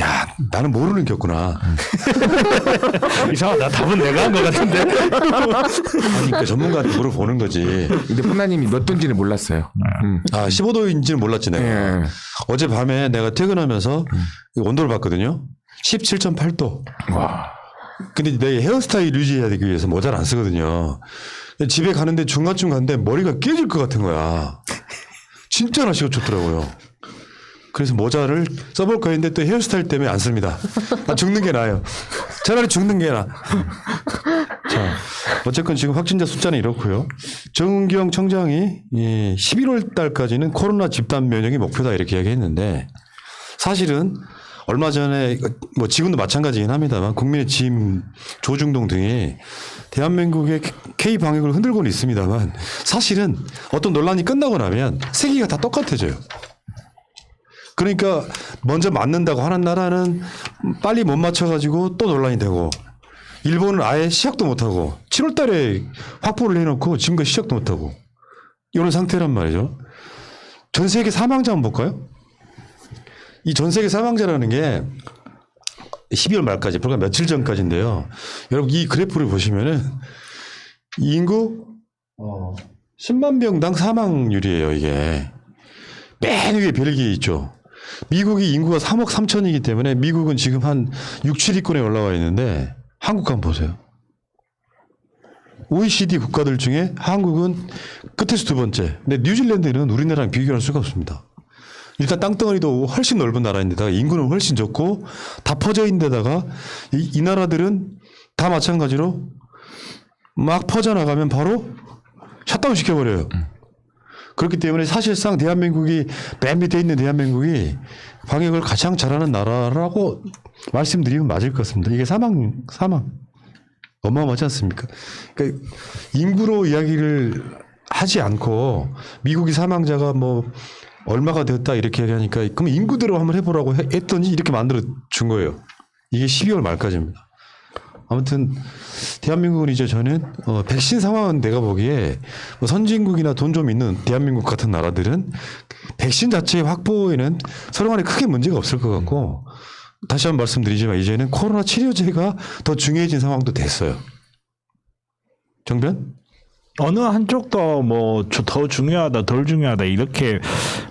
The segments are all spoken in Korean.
야, 나는 모르는 게 없구나. 이상하다. 답은 내가 한 것 같은데. 그러니까 전문가한테 물어보는 거지. 근데 폰나님이 몇 도인지는 몰랐어요. 아, 15도인지는 몰랐지 내가. 예. 어젯밤에 내가 퇴근하면서 온도를 봤거든요. 17.8도. 와. 근데 내 헤어스타일 유지하기 위해서 모자를 안 쓰거든요. 집에 가는데 중간쯤 갔는데 머리가 깨질 것 같은 거야. 진짜 날씨가 좋더라고요. 그래서 모자를 써볼까 했는데 또 헤어스타일 때문에 안 씁니다. 나 죽는 게 나아요. 차라리 죽는 게 나아. 자, 어쨌건 지금 확진자 숫자는 이렇고요. 정은경 청장이 11월 달까지는 코로나 집단 면역이 목표다 이렇게 이야기했는데 사실은 얼마 전에 뭐 지금도 마찬가지긴 합니다만 국민의힘 조중동 등이 대한민국의 K 방역을 흔들고는 있습니다만 사실은 어떤 논란이 끝나고 나면 세계가 다 똑같아져요. 그러니까 먼저 맞는다고 하는 나라는 빨리 못 맞춰가지고 또 논란이 되고 일본은 아예 시작도 못하고 7월 달에 확보를 해놓고 지금까지 시작도 못하고 이런 상태란 말이죠. 전 세계 사망자 한번 볼까요? 이 전 세계 사망자라는 게 12월 말까지 불과 며칠 전까지인데요. 여러분 이 그래프를 보시면은 인구 10만 명당 사망률이에요. 이게 맨 위에 벨기에 있죠. 미국이 인구가 3억 3천이기 때문에 미국은 지금 한 6, 7위권에 올라와 있는데 한국 한번 보세요. OECD 국가들 중에 한국은 끝에서 두 번째. 근데 뉴질랜드는 우리나라랑 비교할 수가 없습니다. 일단 땅덩어리도 훨씬 넓은 나라인데다가 인구는 훨씬 적고 다 퍼져 있는 데다가 이 나라들은 다 마찬가지로 막 퍼져나가면 바로 셧다운 시켜버려요. 그렇기 때문에 사실상 대한민국이 맨 밑에 있는 대한민국이 방역을 가장 잘하는 나라라고 말씀드리면 맞을 것 같습니다. 이게 사망 어마어마하지 않습니까? 그러니까 인구로 이야기를 하지 않고 미국이 사망자가 뭐 얼마가 되었다 이렇게 얘기하니까 그럼 인구대로 한번 해보라고 했더니 이렇게 만들어 준 거예요. 이게 12월 말까지입니다. 아무튼 대한민국은 이제 저는 백신 상황은 내가 보기에 뭐 선진국이나 돈 좀 있는 대한민국 같은 나라들은 백신 자체의 확보에는 서로 간에 크게 문제가 없을 것 같고 다시 한번 말씀드리지만 이제는 코로나 치료제가 더 중요해진 상황도 됐어요. 정변? 어느 한쪽도 뭐 더 중요하다, 덜 중요하다 이렇게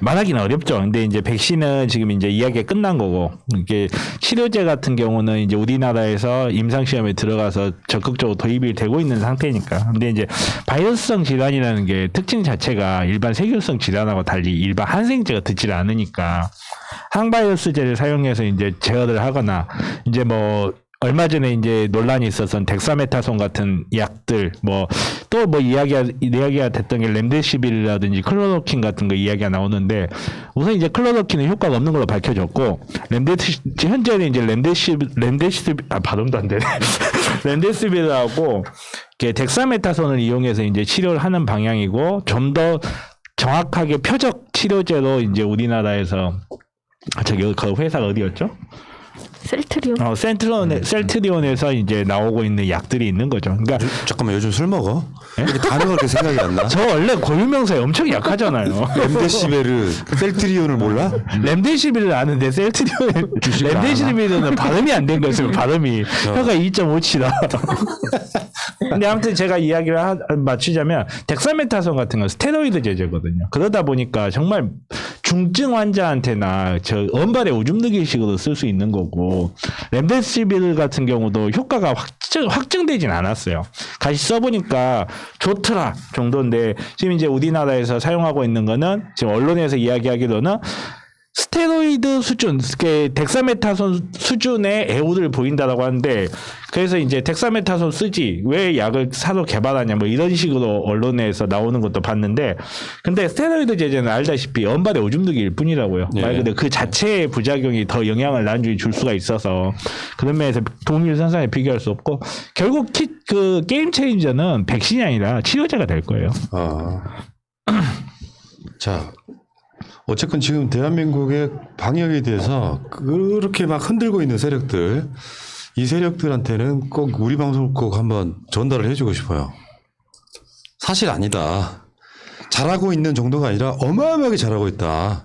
말하기는 어렵죠. 근데 이제 백신은 지금 이제 이야기가 끝난 거고 이게 치료제 같은 경우는 이제 우리나라에서 임상 시험에 들어가서 적극적으로 도입이 되고 있는 상태니까. 근데 이제 바이러스성 질환이라는 게 특징 자체가 일반 세균성 질환하고 달리 일반 항생제가 듣지를 않으니까 항바이러스제를 사용해서 이제 제어를 하거나 이제 뭐 얼마 전에 이제 논란이 있어서 덱사메타손 같은 약들 뭐 또 뭐 이야기가 됐던 게 렘데시빌이라든지 클로로킨 같은 거 이야기가 나오는데 우선 이제 클로로킨은 효과가 없는 걸로 밝혀졌고 현재는 이제 발음도 안 되네. 렘데시빌하고 덱사메타손을 이용해서 이제 치료를 하는 방향이고 좀 더 정확하게 표적 치료제로 이제 우리나라에서 그 회사가 어디였죠? 셀트리온. 셀트리온에서 이제 나오고 있는 약들이 있는 거죠. 그러니까 잠깐만 요즘 술 먹어? 이렇게 단어가 이렇게 생각이 안 나? 저 원래 고유명사에 엄청 약하잖아요. 렘데시베르, 셀트리온을 몰라? 렘데시빌을 아는데 렘데시빌은 발음이 안 된 거였어요. 발음이 혀가 2.5치다. 근데 아무튼 제가 이야기를 맞추자면 덱사메타손 같은 건 스테로이드 제제거든요. 그러다 보니까 정말 중증 환자한테나 저 언발의 오줌 누기식으로 쓸 수 있는 거고 렘데시빌 같은 경우도 효과가 확증되진 않았어요. 다시 써보니까 좋더라 정도인데 지금 이제 우리나라에서 사용하고 있는 거는 지금 언론에서 이야기하기로는 스테로이드 수준, 덱사메타손 수준의 애호를 보인다라고 하는데 그래서 이제 덱사메타손 쓰지 왜 약을 사서 개발하냐 뭐 이런 식으로 언론에서 나오는 것도 봤는데 근데 스테로이드 제제는 알다시피 언발의 오줌 누기일 뿐이라고요. 네. 말 그대로 그 자체의 부작용이 더 영향을 나중에 줄 수가 있어서 그런 면에서 동일 선상에 비교할 수 없고 결국 그 게임 체인저는 백신이 아니라 치료제가 될 거예요. 자. 어쨌건 지금 대한민국의 방역에 대해서 그렇게 막 흔들고 있는 세력들, 이 세력들한테는 꼭 우리 방송을 꼭 한번 전달을 해주고 싶어요. 사실 아니다. 잘하고 있는 정도가 아니라 어마어마하게 잘하고 있다.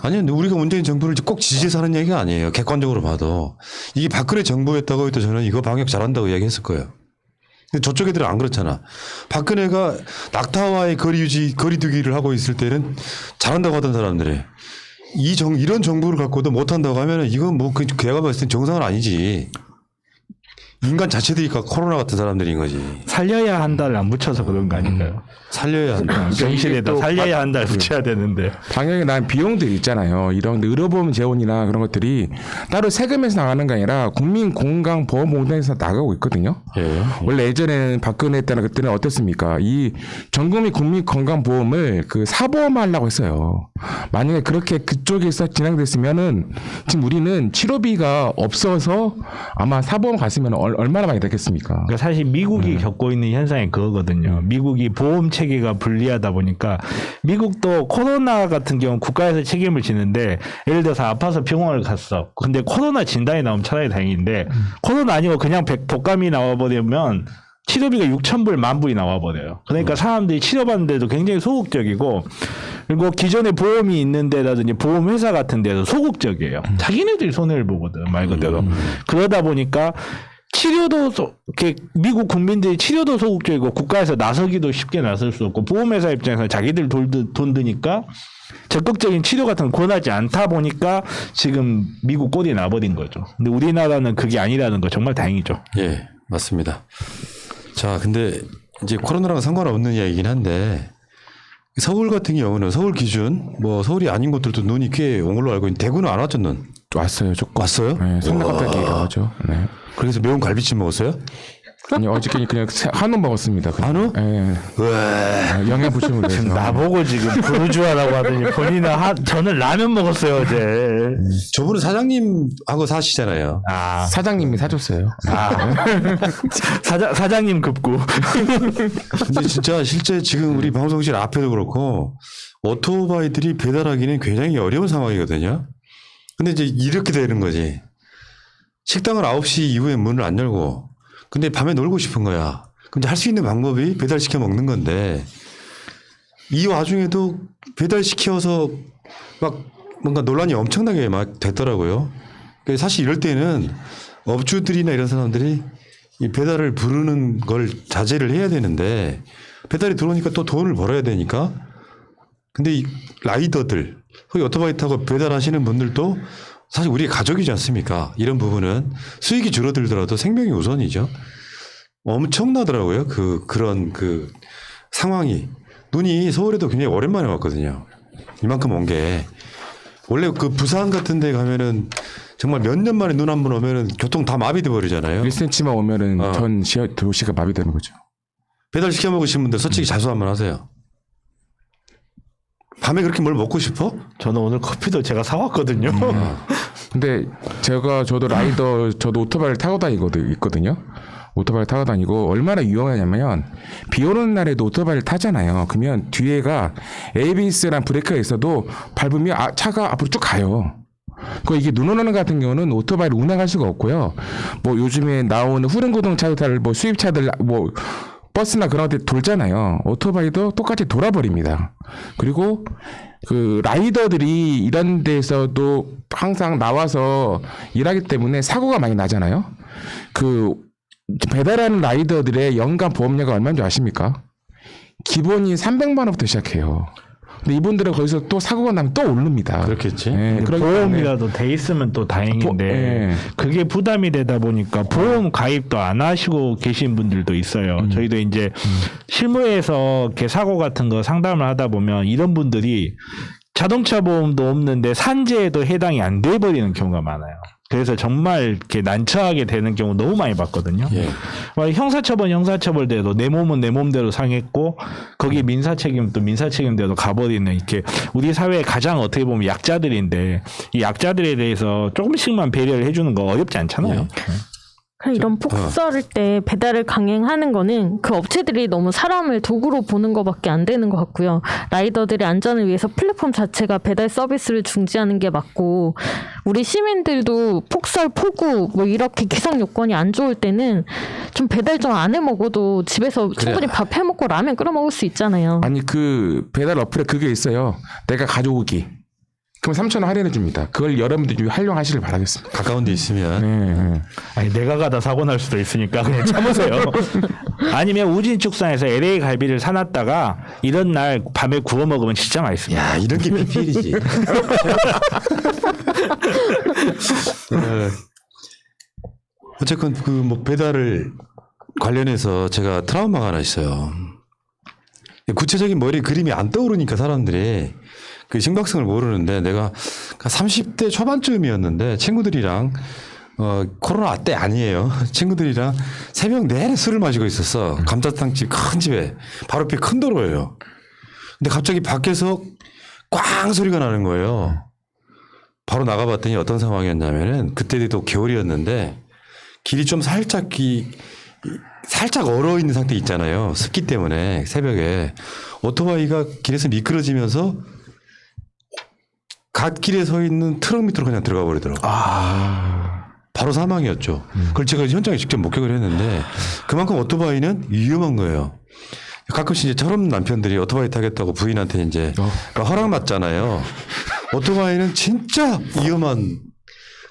아니요, 우리가 문재인 정부를 꼭 지지해서 하는 얘기가 아니에요. 객관적으로 봐도 이게 박근혜 정부였다고 해도 저는 이거 방역 잘한다고 이야기했을 거예요. 근데 저쪽 애들은 안 그렇잖아. 박근혜가 낙타와의 거리두기를 하고 있을 때는 잘한다고 하던 사람들이 이런 정부를 갖고도 못한다고 하면은 이건 뭐 내가 봤을 땐 정상은 아니지. 인간 자체들이 코로나 같은 사람들인 거지. 살려야 한다를 안 붙여서 그런 거 아닌가요? 살려야 한다. 병실에다 살려야 한다를 붙여야 되는데. 방역에 난 비용들이 있잖아요. 이런 의료보험 재원이나 그런 것들이 따로 세금에서 나가는 게 아니라 국민건강보험공단에서 나가고 있거든요. 예. 원래 예전에는 박근혜 때나 그때는 어땠습니까? 이 전국민 국민건강보험을 그 사보험하려고 했어요. 만약에 그렇게 그쪽에서 진행됐으면은 지금 우리는 치료비가 없어서 아마 사보험 갔으면 얼마나 많이 됐겠습니까? 그러니까 사실 미국이 겪고 있는 현상이 그거거든요. 미국이 보험 체계가 불리하다 보니까 미국도 코로나 같은 경우 국가에서 책임을 지는데 예를 들어서 아파서 병원을 갔어. 근데 코로나 진단이 나오면 차라리 다행인데 코로나 아니고 그냥 독감이 나와버리면 치료비가 6,000불, 10,000불이 나와버려요. 그러니까 사람들이 치료받는데도 굉장히 소극적이고 그리고 기존에 보험이 있는 데라든지 보험회사 같은 데도 소극적이에요. 자기네들이 손해를 보거든, 말 그대로. 그러다 보니까 치료도 미국 국민들이 치료도 소극적이고 국가에서 나서기도 쉽게 나설 수 없고 보험회사 입장에서 자기들 돈 드니까 적극적인 치료 같은 걸 권하지 않다 보니까 지금 미국 꼴이 나버린 거죠. 근데 우리나라는 그게 아니라는 거 정말 다행이죠. 예, 맞습니다. 자, 근데 이제 코로나랑 상관없는 이야기긴 한데 서울 같은 경우는 서울 기준 뭐 서울이 아닌 곳들도 눈이 꽤 온 걸로 알고 있는데 대구는 안 왔죠, 눈? 왔어요. 조금. 왔어요? 네, 성남갑자기라고 하죠. 네. 그래서 매운 갈비찜 먹었어요? 아니, 어저께 그냥 한우 먹었습니다. 그냥. 한우? 예. 영양 보충을 위해서. 나보고 지금 부르주아라고 하더니 본인은 저는 라면 먹었어요 어제. 저분은 사장님하고 사시잖아요. 아 사장님이 사줬어요. 사장님 급구. 근데 진짜 실제 지금 우리 방송실 앞에도 그렇고 오토바이들이 배달하기는 굉장히 어려운 상황이거든요. 근데 이제 이렇게 되는 거지. 식당을 9시 이후에 문을 안 열고 근데 밤에 놀고 싶은 거야. 근데 할 수 있는 방법이 배달시켜 먹는 건데 이 와중에도 배달시켜서 막 뭔가 논란이 엄청나게 막 됐더라고요. 그러니까 사실 이럴 때는 업주들이나 이런 사람들이 이 배달을 부르는 걸 자제를 해야 되는데 배달이 들어오니까 또 돈을 벌어야 되니까 근데 이 라이더들 거기 오토바이 타고 배달하시는 분들도 사실 우리의 가족이지 않습니까? 이런 부분은 수익이 줄어들더라도 생명이 우선이죠. 엄청나더라고요. 그런 상황이. 눈이 서울에도 굉장히 오랜만에 왔거든요. 이만큼 온 게. 원래 그 부산 같은 데 가면은 정말 몇 년 만에 눈 한 번 오면은 교통 다 마비돼 버리잖아요. 1cm만 오면은 전 도시가 마비되는 거죠. 배달 시켜 먹으신 분들 솔직히 자수 한번 하세요. 밤에 그렇게 뭘 먹고 싶어? 저는 오늘 커피도 제가 사왔거든요. 근데 저도 라이더, 저도 오토바이를 타고 있거든요. 오토바이를 타고 다니고 얼마나 위험하냐면 비 오는 날에도 오토바이를 타잖아요. 그러면 뒤에가 ABS랑 브레이크가 있어도 밟으면 차가 앞으로 쭉 가요. 이게 눈 오는 같은 경우는 오토바이를 운행할 수가 없고요. 뭐 요즘에 나오는 후륜구동차들, 뭐 수입차들, 뭐 버스나 그런 데 돌잖아요. 오토바이도 똑같이 돌아버립니다. 그리고 그 라이더들이 이런 데서도 항상 나와서 일하기 때문에 사고가 많이 나잖아요. 그 배달하는 라이더들의 연간 보험료가 얼마인지 아십니까? 기본이 300만 원부터 시작해요. 근데 이분들은 거기서 또 사고가 나면 또 오릅니다. 그렇겠지. 네, 보험이라도 돼 있으면 또 다행인데 네. 그게 부담이 되다 보니까 보험 가입도 안 하시고 계신 분들도 있어요. 저희도 이제 실무에서 이렇게 사고 같은 거 상담을 하다 보면 이런 분들이 자동차 보험도 없는데 산재에도 해당이 안 돼 버리는 경우가 많아요. 그래서 정말 이렇게 난처하게 되는 경우 너무 많이 봤거든요. 예. 형사처벌대로 내 몸은 내 몸대로 상했고 거기 민사책임도 민사책임대로 가버리는 이렇게 우리 사회의 가장 어떻게 보면 약자들인데 이 약자들에 대해서 조금씩만 배려를 해주는 거 어렵지 않잖아요. 이런 폭설일 때 배달을 강행하는 거는 그 업체들이 너무 사람을 도구로 보는 것밖에 안 되는 것 같고요. 라이더들의 안전을 위해서 플랫폼 자체가 배달 서비스를 중지하는 게 맞고 우리 시민들도 폭설, 폭우 뭐 이렇게 기상 요건이 안 좋을 때는 좀 배달 좀 안 해 먹어도 집에서 충분히 밥 해 먹고 라면 끓여 먹을 수 있잖아요. 아니 그 배달 어플에 그게 있어요. 내가 가져오기. 그럼 3,000원 할인해 줍니다. 그걸 여러분들이 활용하시길 바라겠습니다. 가까운 데 있으면 네. 아니 내가 가다 사고 날 수도 있으니까 그냥 참으세요. 아니면 우진축산에서 LA 갈비를 사놨다가 이런 날 밤에 구워 먹으면 진짜 맛있습니다. 야 이런 게 PPL이지. 어쨌건 그 뭐 배달을 관련해서 제가 트라우마가 하나 있어요. 구체적인 머리 그림이 안 떠오르니까 사람들이 그 심각성을 모르는데 내가 30대 초반쯤이었는데 친구들이랑 코로나 때 아니에요. 친구들이랑 새벽 내내 술을 마시고 있었어. 감자탕집 큰 집에 바로 옆에 큰 도로예요. 근데 갑자기 밖에서 꽝 소리가 나는 거예요. 바로 나가봤더니 어떤 상황이었냐면은 그때도 겨울이었는데 길이 좀 살짝 얼어 있는 상태 있잖아요. 습기 때문에 새벽에 오토바이가 길에서 미끄러지면서 갓길에 서 있는 트럭 밑으로 그냥 들어가 버리더라고요. 바로 사망이었죠. 그걸 제가 현장에 직접 목격을 했는데 그만큼 오토바이는 위험한 거예요. 가끔씩 이제 철없는 남편들이 오토바이 타겠다고 부인한테 이제 허락 맞잖아요. 오토바이는 진짜 위험한.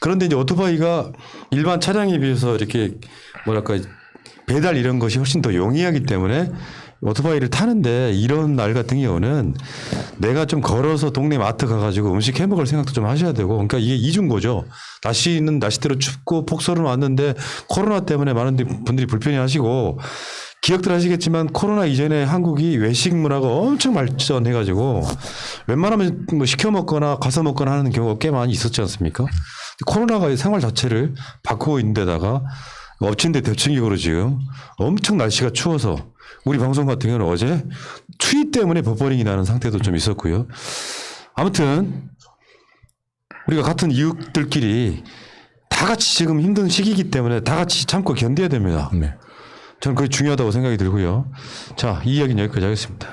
그런데 이제 오토바이가 일반 차량에 비해서 이렇게 뭐랄까 배달 이런 것이 훨씬 더 용이하기 때문에 오토바이를 타는데 이런 날 같은 경우는 내가 좀 걸어서 동네 마트 가가지고 음식 해 먹을 생각도 좀 하셔야 되고 그러니까 이게 이중고죠. 날씨는 날씨대로 춥고 폭설은 왔는데 코로나 때문에 많은 분들이 불편해하시고 기억들 하시겠지만 코로나 이전에 한국이 외식 문화가 엄청 발전해가지고 웬만하면 뭐 시켜 먹거나 가서 먹거나 하는 경우가 꽤 많이 있었지 않습니까? 코로나가 생활 자체를 바꾸고 있는 데다가 엎친 데 덮친 격으로 지금 엄청 날씨가 추워서 우리 방송 같은 경우는 어제 추위 때문에 버퍼링이 나는 상태도 좀 있었고요. 아무튼 우리가 같은 이웃들끼리 다 같이 지금 힘든 시기이기 때문에 다 같이 참고 견뎌야 됩니다. 네. 저는 그게 중요하다고 생각이 들고요. 자, 이 이야기는 여기까지 하겠습니다.